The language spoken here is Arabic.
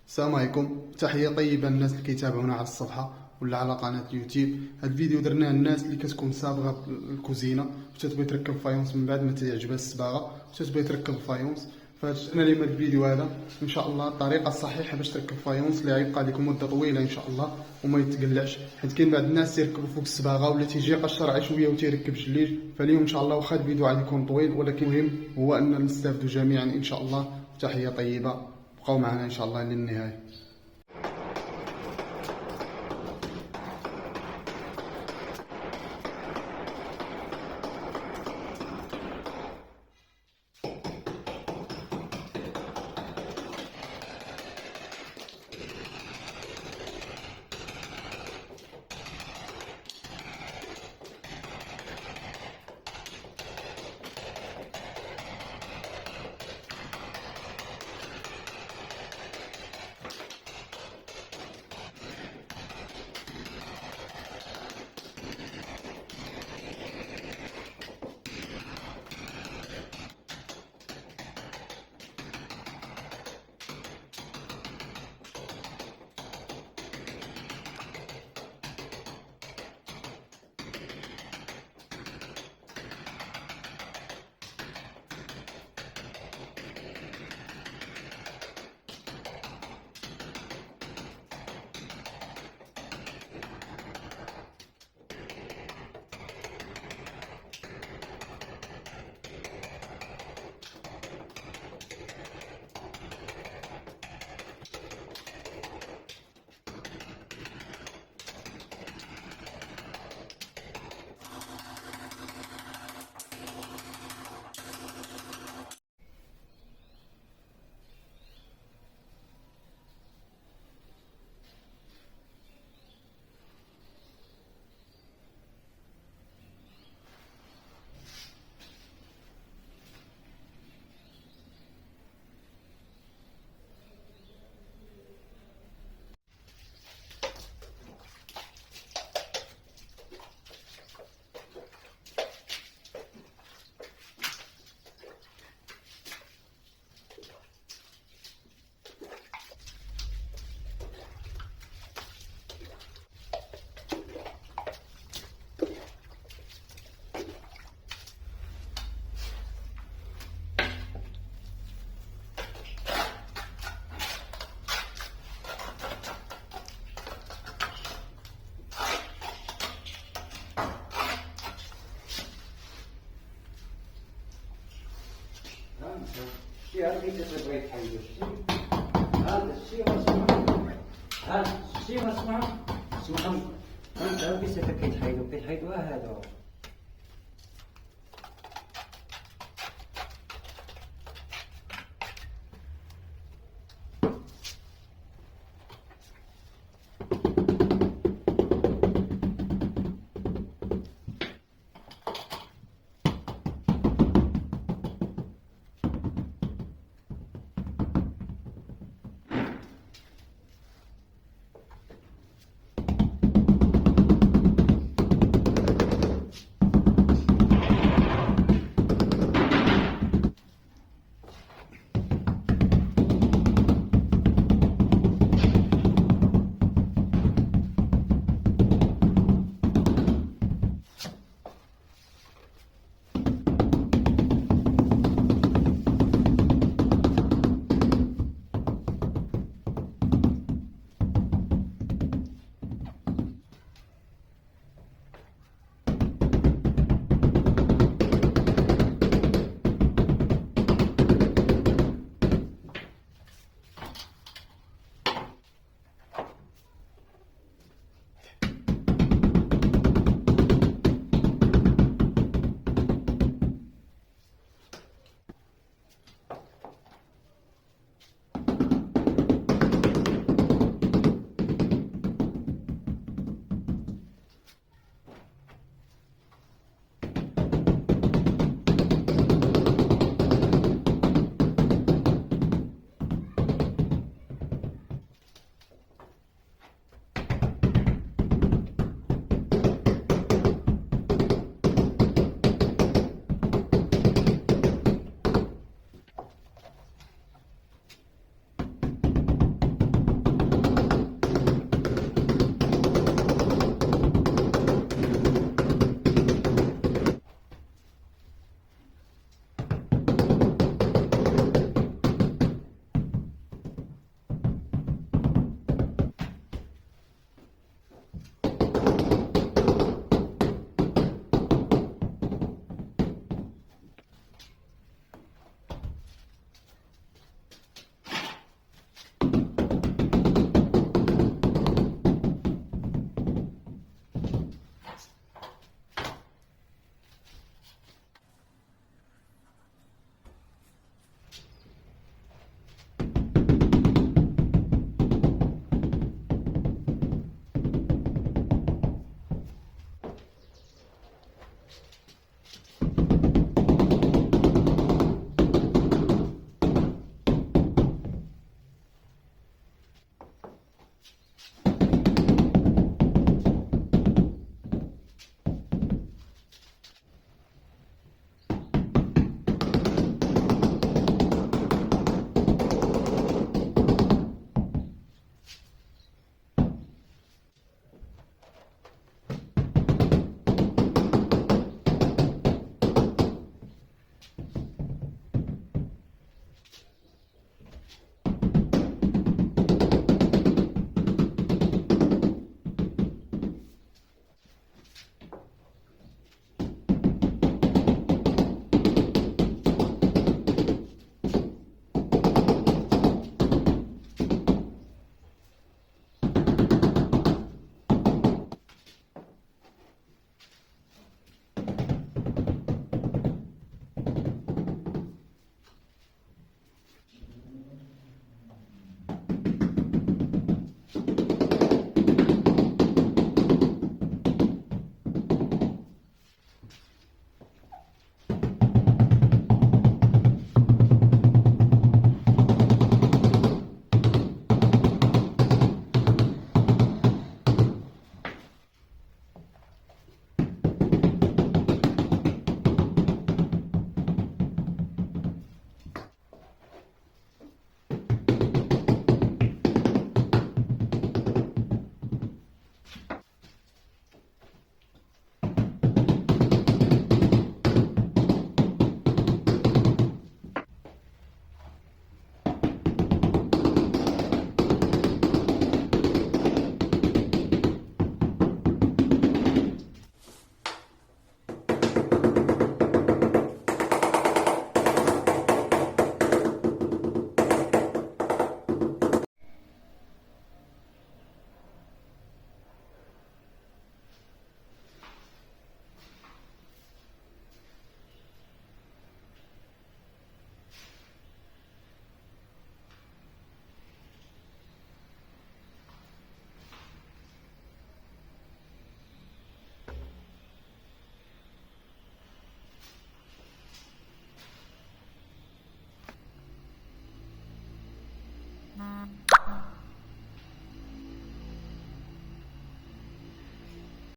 السلام عليكم، تحية طيبة للناس اللي كيتابعونا على الصفحة ولا على قناة يوتيوب. هاد الفيديو درناه للناس اللي كتكون صابغة الكوزينة وتتبغي تركب فايونس من بعد ما تعجبها الصباغة وتتبغي تركب فايونس. فجبنا لكم هاد الفيديو هذا ان شاء الله الطريقة الصحيحة باش تركب فايونس اللي غيبقى لكم مدة طويلة ان شاء الله وما يتقلعش، حيت كاين بعض الناس تيركبوا فوق الصباغة ولا تيجي قشر شوية وتيركب جليج. فاليوم ان شاء الله واخا الفيديو غادي يكون طويل ولكن المهم هو ان نستافدوا جميعا ان شاء الله. تحية طيبة، بقاو معنا ان شاء الله للنهاية. هذا الشيء مسموح، هذا الشيء مسموح، مسموح. أنت بس كيتحيدوا هذا.